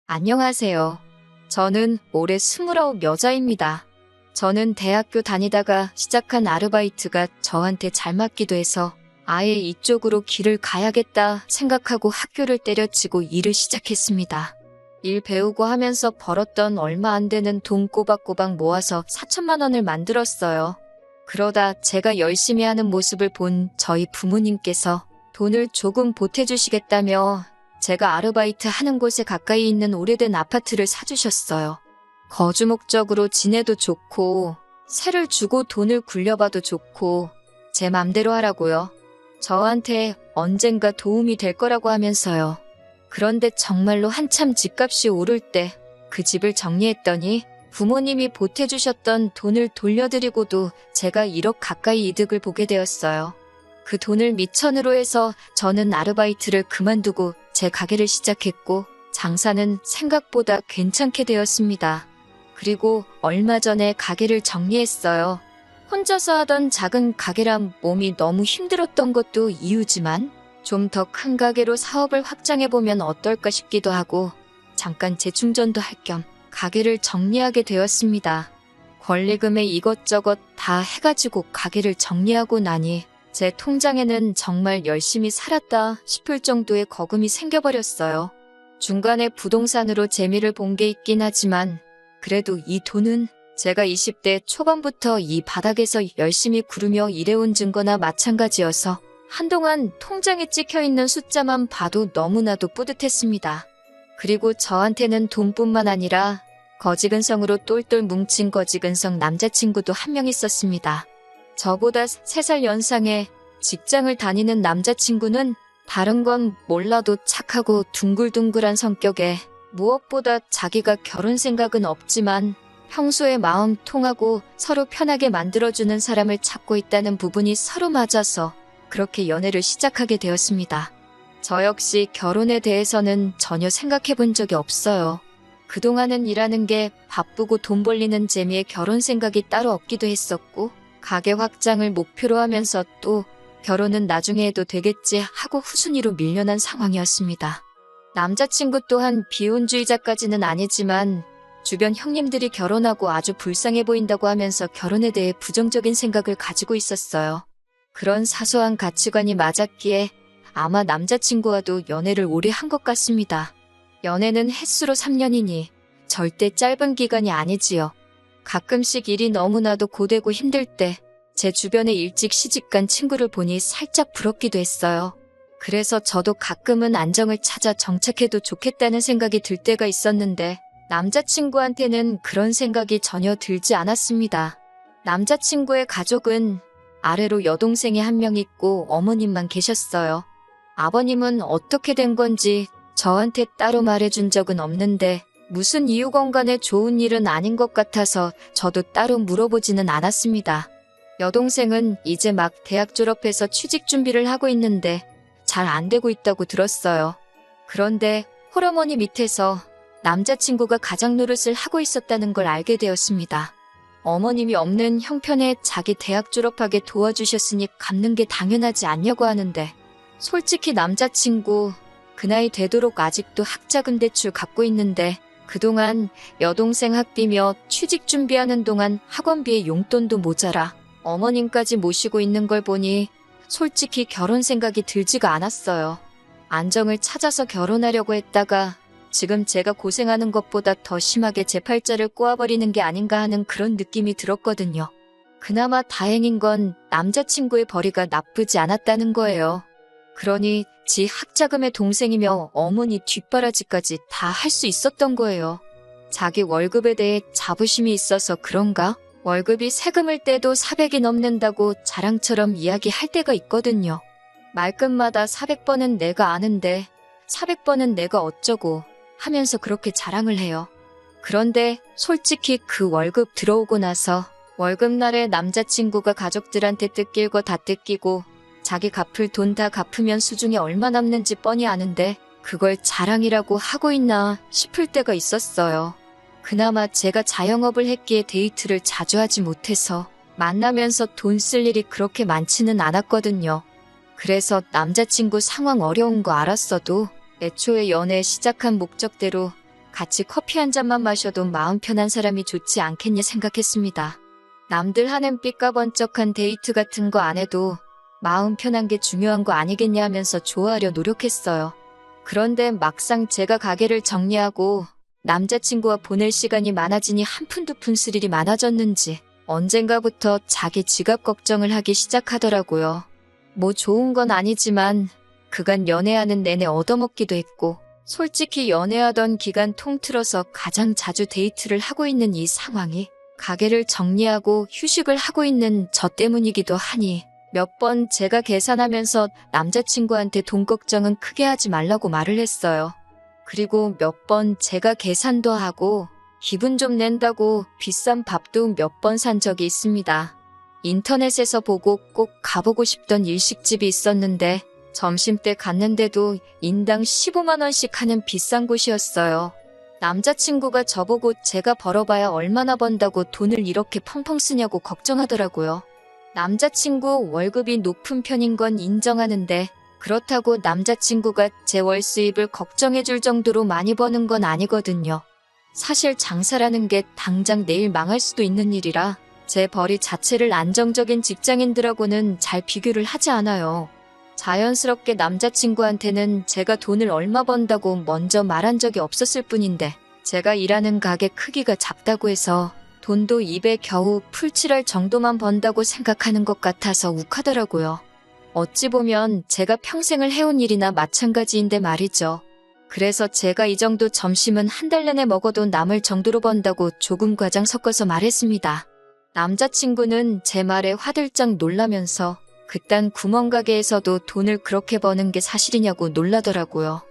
안녕하세요. 저는 올해 29 여자입니다. 저는 대학교 다니다가 시작한 아르바이트가 저한테 잘 맞기도 해서 아예 이쪽으로 길을 가야겠다 생각하고 학교를 때려치고 일을 시작했습니다. 일 배우고 하면서 벌었던 얼마 안 되는 돈 꼬박꼬박 모아서 4천만 원을 만들었어요. 그러다 제가 열심히 하는 모습을 본 저희 부모님께서 돈을 조금 보태주시겠다며 제가 아르바이트 하는 곳에 가까이 있는 오래된 아파트를 사주셨어요. 거주 목적으로 지내도 좋고 세를 주고 돈을 굴려봐도 좋고 제 맘대로 하라고요. 저한테 언젠가 도움이 될 거라고 하면서요. 그런데 정말로 한참 집값이 오를 때 그 집을 정리했더니 부모님이 보태주셨던 돈을 돌려드리고도 제가 1억 가까이 이득을 보게 되었어요. 그 돈을 미천으로 해서 저는 아르바이트를 그만두고 제 가게를 시작했고 장사는 생각보다 괜찮게 되었습니다. 그리고 얼마 전에 가게를 정리했어요. 혼자서 하던 작은 가게라 몸이 너무 힘들었던 것도 이유지만 좀 더 큰 가게로 사업을 확장해보면 어떨까 싶기도 하고 잠깐 재충전도 할 겸 가게를 정리하게 되었습니다. 권리금에 이것저것 다 해가지고 가게를 정리하고 나니 제 통장에는 정말 열심히 살았다 싶을 정도의 거금이 생겨버렸어요. 중간에 부동산으로 재미를 본 게 있긴 하지만 그래도 이 돈은 제가 20대 초반부터 이 바닥에서 열심히 구르며 일해온 증거나 마찬가지여서 한동안 통장에 찍혀있는 숫자만 봐도 너무나도 뿌듯했습니다. 그리고 저한테는 돈뿐만 아니라 거지근성으로 똘똘 뭉친 거지근성 남자친구도 한 명 있었습니다. 저보다 3살 연상의 직장을 다니는 남자친구는 다른 건 몰라도 착하고 둥글둥글한 성격에 무엇보다 자기가 결혼 생각은 없지만 평소에 마음 통하고 서로 편하게 만들어주는 사람을 찾고 있다는 부분이 서로 맞아서 그렇게 연애를 시작하게 되었습니다. 저 역시 결혼에 대해서는 전혀 생각해 본 적이 없어요. 그동안은 일하는 게 바쁘고 돈 벌리는 재미에 결혼 생각이 따로 없기도 했었고 가게 확장을 목표로 하면서 또 결혼은 나중에 해도 되겠지 하고 후순위로 밀려난 상황이었습니다. 남자친구 또한 비혼주의자까지는 아니지만 주변 형님들이 결혼하고 아주 불쌍해 보인다고 하면서 결혼에 대해 부정적인 생각을 가지고 있었어요. 그런 사소한 가치관이 맞았기에 아마 남자친구와도 연애를 오래 한 것 같습니다. 연애는 횟수로 3년이니 절대 짧은 기간이 아니지요. 가끔씩 일이 너무나도 고되고 힘들 때 제 주변에 일찍 시집간 친구를 보니 살짝 부럽기도 했어요. 그래서 저도 가끔은 안정을 찾아 정착해도 좋겠다는 생각이 들 때가 있었는데 남자친구한테는 그런 생각이 전혀 들지 않았습니다. 남자친구의 가족은 아래로 여동생이 한 명 있고 어머님만 계셨어요. 아버님은 어떻게 된 건지 저한테 따로 말해준 적은 없는데 무슨 이유건 간에 좋은 일은 아닌 것 같아서 저도 따로 물어보지는 않았습니다. 여동생은 이제 막 대학 졸업해서 취직 준비를 하고 있는데 잘 안 되고 있다고 들었어요. 그런데 홀어머니 밑에서 남자친구가 가장 노릇을 하고 있었다는 걸 알게 되었습니다. 어머님이 없는 형편에 자기 대학 졸업하게 도와주셨으니 갚는 게 당연하지 않냐고 하는데 솔직히 남자친구 그 나이 되도록 아직도 학자금 대출 갚고 있는데 그동안 여동생 학비며 취직 준비하는 동안 학원비에 용돈도 모자라 어머님까지 모시고 있는 걸 보니 솔직히 결혼 생각이 들지가 않았어요. 안정을 찾아서 결혼하려고 했다가 지금 제가 고생하는 것보다 더 심하게 제 팔자를 꼬아버리는 게 아닌가 하는 그런 느낌이 들었거든요. 그나마 다행인 건 남자친구의 벌이가 나쁘지 않았다는 거예요. 그러니 지 학자금의 동생이며 어머니 뒷바라지까지 다 할 수 있었던 거예요. 자기 월급에 대해 자부심이 있어서 그런가? 월급이 세금을 떼도 400이 넘는다고 자랑처럼 이야기할 때가 있거든요. 말끝마다 400번은 내가 아는데 400번은 내가 어쩌고 하면서 그렇게 자랑을 해요. 그런데 솔직히 그 월급 들어오고 나서 월급날에 남자친구가 가족들한테 뜯길 거 다 뜯기고 자기 갚을 돈 다 갚으면 수중에 얼마 남는지 뻔히 아는데 그걸 자랑이라고 하고 있나 싶을 때가 있었어요. 그나마 제가 자영업을 했기에 데이트를 자주 하지 못해서 만나면서 돈 쓸 일이 그렇게 많지는 않았거든요. 그래서 남자친구 상황 어려운 거 알았어도 애초에 연애 시작한 목적대로 같이 커피 한 잔만 마셔도 마음 편한 사람이 좋지 않겠냐 생각했습니다. 남들 하는 삐까번쩍한 데이트 같은 거 안 해도 마음 편한 게 중요한 거 아니겠냐 하면서 좋아하려 노력했어요. 그런데 막상 제가 가게를 정리하고 남자친구와 보낼 시간이 많아지니 한푼 두푼 쓸 일이 많아졌는지 언젠가부터 자기 지갑 걱정을 하기 시작하더라고요. 뭐 좋은 건 아니지만 그간 연애하는 내내 얻어먹기도 했고 솔직히 연애하던 기간 통틀어서 가장 자주 데이트를 하고 있는 이 상황이 가게를 정리하고 휴식을 하고 있는 저 때문이기도 하니 몇 번 제가 계산하면서 남자친구한테 돈 걱정은 크게 하지 말라고 말을 했어요. 그리고 몇 번 제가 계산도 하고 기분 좀 낸다고 비싼 밥도 몇 번 산 적이 있습니다. 인터넷에서 보고 꼭 가보고 싶던 일식집이 있었는데 점심때 갔는데도 인당 15만 원씩 하는 비싼 곳이었어요. 남자친구가 저보고 제가 벌어봐야 얼마나 번다고 돈을 이렇게 펑펑 쓰냐고 걱정하더라고요. 남자친구 월급이 높은 편인 건 인정하는데 그렇다고 남자친구가 제 월 수입을 걱정해줄 정도로 많이 버는 건 아니거든요. 사실 장사라는 게 당장 내일 망할 수도 있는 일이라 제 벌이 자체를 안정적인 직장인들하고는 잘 비교를 하지 않아요. 자연스럽게 남자친구한테는 제가 돈을 얼마 번다고 먼저 말한 적이 없었을 뿐인데 제가 일하는 가게 크기가 작다고 해서 돈도 입에 겨우 풀칠할 정도만 번다고 생각하는 것 같아서 욱하더라고요. 어찌 보면 제가 평생을 해온 일이나 마찬가지인데 말이죠. 그래서 제가 이 정도 점심은 한 달 내내 먹어도 남을 정도로 번다고 조금 과장 섞어서 말했습니다. 남자친구는 제 말에 화들짝 놀라면서 그딴 구멍가게에서도 돈을 그렇게 버는 게 사실이냐고 놀라더라고요.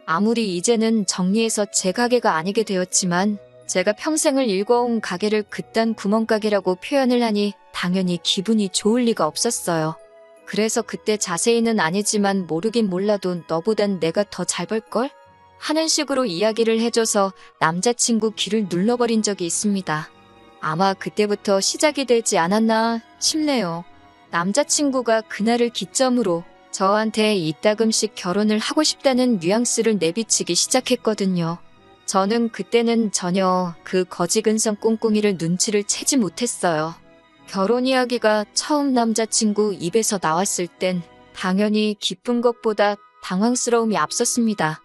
아무리 이제는 정리해서 제 가게가 아니게 되었지만 제가 평생을 일궈온 가게를 그딴 구멍가게라고 표현을 하니 당연히 기분이 좋을 리가 없었어요. 그래서 그때 자세히는 아니지만 모르긴 몰라도 너보단 내가 더 잘 벌걸? 하는 식으로 이야기를 해줘서 남자친구 귀를 눌러버린 적이 있습니다. 아마 그때부터 시작이 되지 않았나 싶네요. 남자친구가 그날을 기점으로 저한테 이따금씩 결혼을 하고 싶다는 뉘앙스를 내비치기 시작했거든요. 저는 그때는 전혀 그 거지근성 꽁꽁이를 눈치를 채지 못했어요. 결혼 이야기가 처음 남자친구 입에서 나왔을 땐 당연히 기쁜 것보다 당황스러움이 앞섰습니다.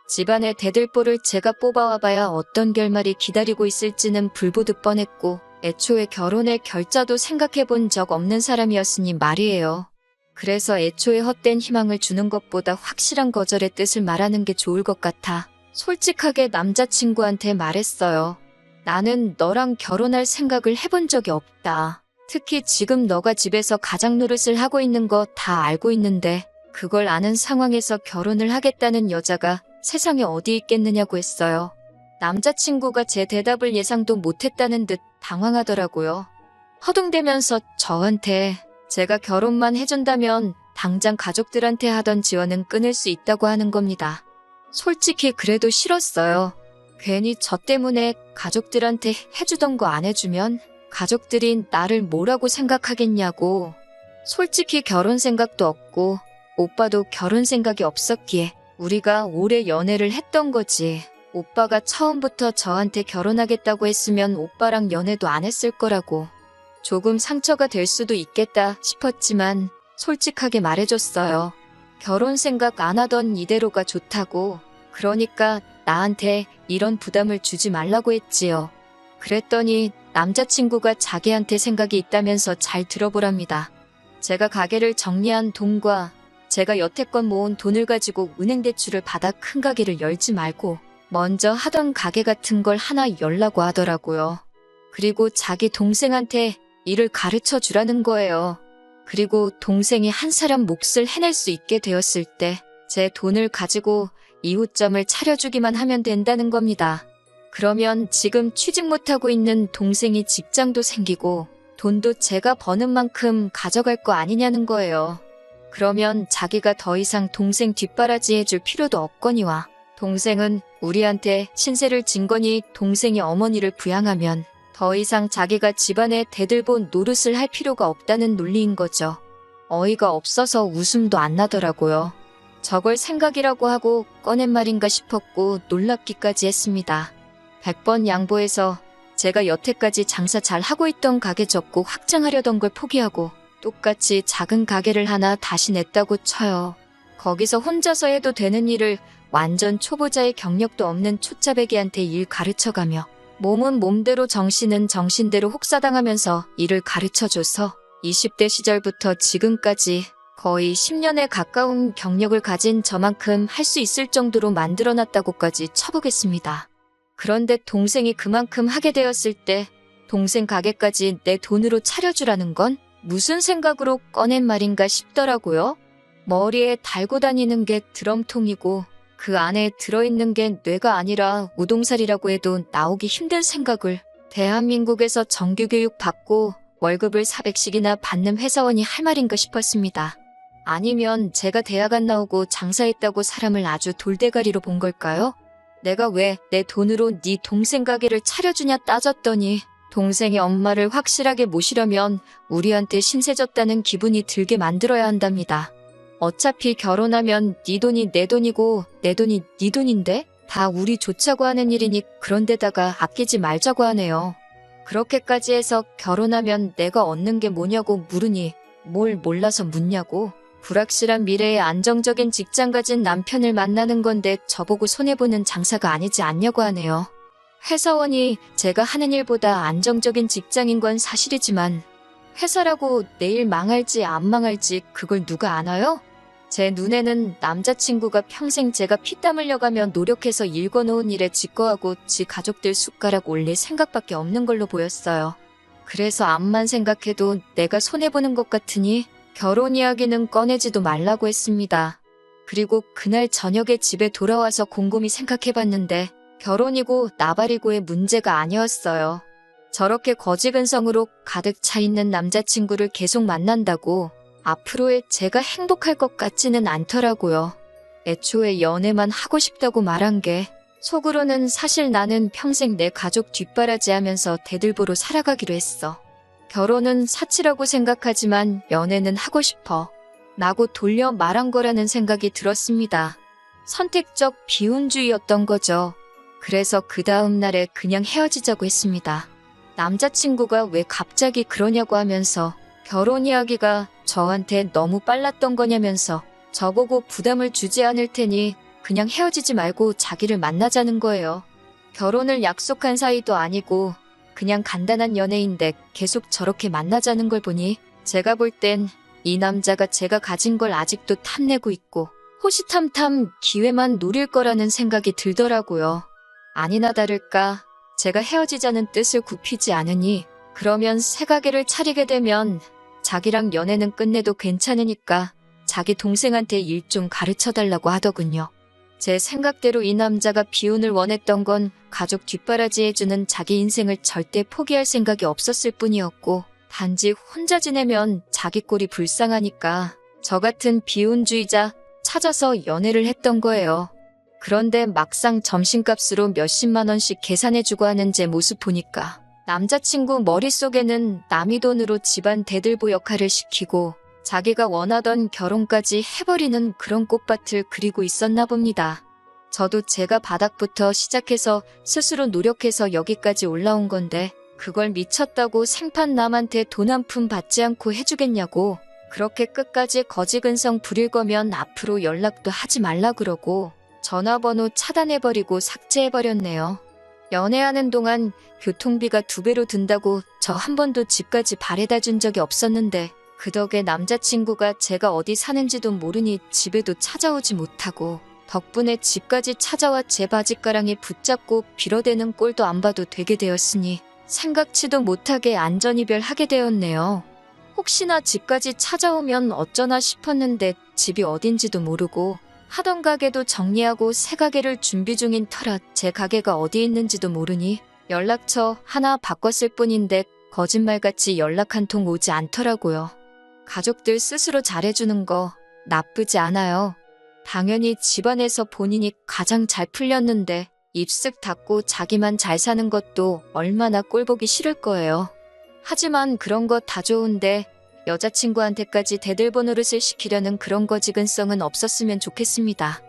집안의 대들보를 제가 뽑아와봐야 어떤 결말이 기다리고 있을지는 불보듯 뻔했고 애초에 결혼의 결자도 생각해본 적 없는 사람이었으니 말이에요. 그래서 애초에 헛된 희망을 주는 것보다 확실한 거절의 뜻을 말하는 게 좋을 것 같아 솔직하게 남자친구한테 말했어요. 나는 너랑 결혼할 생각을 해본 적이 없다. 특히 지금 너가 집에서 가장 노릇을 하고 있는 거 다 알고 있는데 그걸 아는 상황에서 결혼을 하겠다는 여자가 세상에 어디 있겠느냐고 했어요. 남자친구가 제 대답을 예상도 못했다는 듯 당황하더라고요. 허둥대면서 저한테 제가 결혼만 해준다면 당장 가족들한테 하던 지원은 끊을 수 있다고 하는 겁니다. 솔직히 그래도 싫었어요. 괜히 저 때문에 가족들한테 해주던 거 안 해주면 가족들이 나를 뭐라고 생각하겠냐고. 솔직히 결혼 생각도 없고 오빠도 결혼 생각이 없었기에 우리가 오래 연애를 했던 거지. 오빠가 처음부터 저한테 결혼하겠다고 했으면 오빠랑 연애도 안 했을 거라고. 조금 상처가 될 수도 있겠다 싶었지만 솔직하게 말해줬어요. 결혼 생각 안 하던 이대로가 좋다고. 그러니까 나한테 이런 부담을 주지 말라고 했지요. 그랬더니 남자친구가 자기한테 생각이 있다면서 잘 들어보랍니다. 제가 가게를 정리한 돈과 제가 여태껏 모은 돈을 가지고 은행 대출을 받아 큰 가게를 열지 말고 먼저 하던 가게 같은 걸 하나 열라고 하더라고요. 그리고 자기 동생한테 일을 가르쳐 주라는 거예요. 그리고 동생이 한 사람 몫을 해낼 수 있게 되었을 때 제 돈을 가지고 이웃점을 차려주기만 하면 된다는 겁니다. 그러면 지금 취직 못하고 있는 동생이 직장도 생기고 돈도 제가 버는 만큼 가져갈 거 아니냐는 거예요. 그러면 자기가 더 이상 동생 뒷바라지 해줄 필요도 없거니와 동생은 우리한테 신세를 진 거니 동생이 어머니를 부양하면 더 이상 자기가 집안에 대들보 노릇을 할 필요가 없다는 논리인 거죠. 어이가 없어서 웃음도 안 나더라고요. 저걸 생각이라고 하고 꺼낸 말인가 싶었고 놀랍기까지 했습니다. 100번 양보해서 제가 여태까지 장사 잘 하고 있던 가게 접고 확장하려던 걸 포기하고 똑같이 작은 가게를 하나 다시 냈다고 쳐요. 거기서 혼자서 해도 되는 일을 완전 초보자의 경력도 없는 초짜배기한테 일 가르쳐가며 몸은 몸대로 정신은 정신대로 혹사당하면서 일을 가르쳐줘서 20대 시절부터 지금까지 거의 10년에 가까운 경력을 가진 저만큼 할 수 있을 정도로 만들어놨다고까지 쳐보겠습니다. 그런데 동생이 그만큼 하게 되었을 때 동생 가게까지 내 돈으로 차려주라는 건 무슨 생각으로 꺼낸 말인가 싶더라고요. 머리에 달고 다니는 게 드럼통이고 그 안에 들어있는 게 뇌가 아니라 우동살이라고 해도 나오기 힘든 생각을 대한민국에서 정규교육 받고 월급을 400씩이나 받는 회사원이 할 말인가 싶었습니다. 아니면 제가 대학 안 나오고 장사했다고 사람을 아주 돌대가리로 본 걸까요? 내가 왜 내 돈으로 네 동생 가게를 차려주냐 따졌더니 동생의 엄마를 확실하게 모시려면 우리한테 신세졌다는 기분이 들게 만들어야 한답니다. 어차피 결혼하면 네 돈이 내 돈이고 내 돈이 네 돈인데 다 우리 좋자고 하는 일이니 그런데다가 아끼지 말자고 하네요. 그렇게까지 해서 결혼하면 내가 얻는 게 뭐냐고 물으니 뭘 몰라서 묻냐고. 불확실한 미래에 안정적인 직장 가진 남편을 만나는 건데 저보고 손해보는 장사가 아니지 않냐고 하네요. 회사원이 제가 하는 일보다 안정적인 직장인 건 사실이지만 회사라고 내일 망할지 안 망할지 그걸 누가 아나요? 제 눈에는 남자친구가 평생 제가 피땀 흘려가며 노력해서 일궈놓은 일에 직거하고 지 가족들 숟가락 올릴 생각밖에 없는 걸로 보였어요. 그래서 암만 생각해도 내가 손해보는 것 같으니 결혼 이야기는 꺼내지도 말라고 했습니다. 그리고 그날 저녁에 집에 돌아와서 곰곰이 생각해봤는데 결혼이고 나발이고의 문제가 아니었어요. 저렇게 거지근성으로 가득 차 있는 남자친구를 계속 만난다고 앞으로의 제가 행복할 것 같지는 않더라고요. 애초에 연애만 하고 싶다고 말한 게 속으로는 사실 나는 평생 내 가족 뒷바라지하면서 대들보로 살아가기로 했어. 결혼은 사치라고 생각하지만 연애는 하고 싶어. 라고 돌려 말한 거라는 생각이 들었습니다. 선택적 비혼주의였던 거죠. 그래서 그 다음 날에 그냥 헤어지자고 했습니다. 남자친구가 왜 갑자기 그러냐고 하면서 결혼 이야기가 저한테 너무 빨랐던 거냐면서 저보고 부담을 주지 않을 테니 그냥 헤어지지 말고 자기를 만나자는 거예요. 결혼을 약속한 사이도 아니고 그냥 간단한 연애인데 계속 저렇게 만나자는 걸 보니 제가 볼 땐 이 남자가 제가 가진 걸 아직도 탐내고 있고 호시탐탐 기회만 노릴 거라는 생각이 들더라고요. 아니나 다를까 제가 헤어지자는 뜻을 굽히지 않으니 그러면 새 가게를 차리게 되면 자기랑 연애는 끝내도 괜찮으니까 자기 동생한테 일 좀 가르쳐달라고 하더군요. 제 생각대로 이 남자가 비혼을 원했던 건 가족 뒷바라지해주는 자기 인생을 절대 포기할 생각이 없었을 뿐이었고 단지 혼자 지내면 자기 꼴이 불쌍하니까 저 같은 비혼주의자 찾아서 연애를 했던 거예요. 그런데 막상 점심값으로 몇십만 원씩 계산해주고 하는 제 모습 보니까 남자친구 머릿속에는 남의 돈으로 집안 대들보 역할을 시키고 자기가 원하던 결혼까지 해버리는 그런 꽃밭을 그리고 있었나 봅니다. 저도 제가 바닥부터 시작해서 스스로 노력해서 여기까지 올라온 건데 그걸 미쳤다고 생판 남한테 돈 한 푼 받지 않고 해주겠냐고. 그렇게 끝까지 거지근성 부릴 거면 앞으로 연락도 하지 말라 그러고 전화번호 차단해버리고 삭제해버렸네요. 연애하는 동안 교통비가 2배로 든다고 저 한 번도 집까지 바래다 준 적이 없었는데 그 덕에 남자친구가 제가 어디 사는지도 모르니 집에도 찾아오지 못하고 덕분에 집까지 찾아와 제 바짓가랑이 붙잡고 빌어대는 꼴도 안 봐도 되게 되었으니 생각지도 못하게 안전이별하게 되었네요. 혹시나 집까지 찾아오면 어쩌나 싶었는데 집이 어딘지도 모르고 하던 가게도 정리하고 새 가게를 준비 중인 터라 제 가게가 어디 있는지도 모르니 연락처 하나 바꿨을 뿐인데 거짓말같이 연락 한 통 오지 않더라고요. 가족들 스스로 잘해주는 거 나쁘지 않아요. 당연히 집안에서 본인이 가장 잘 풀렸는데 입쓱 닫고 자기만 잘 사는 것도 얼마나 꼴보기 싫을 거예요. 하지만 그런 거 다 좋은데 여자친구한테까지 대들보노릇을 시키려는 그런 거지근성은 없었으면 좋겠습니다.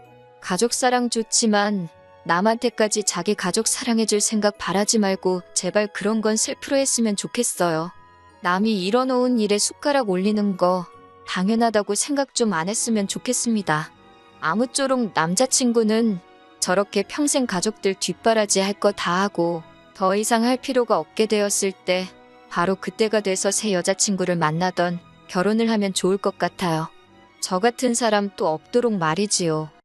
가족 사랑 좋지만 남한테까지 자기 가족 사랑해줄 생각 바라지 말고 제발 그런 건 셀프로 했으면 좋겠어요. 남이 일어놓은 일에 숟가락 올리는 거 당연하다고 생각 좀 안 했으면 좋겠습니다. 아무쪼록 남자친구는 저렇게 평생 가족들 뒷바라지 할 거 다 하고 더 이상 할 필요가 없게 되었을 때 바로 그때가 돼서 새 여자친구를 만나던 결혼을 하면 좋을 것 같아요. 저 같은 사람 또 없도록 말이지요.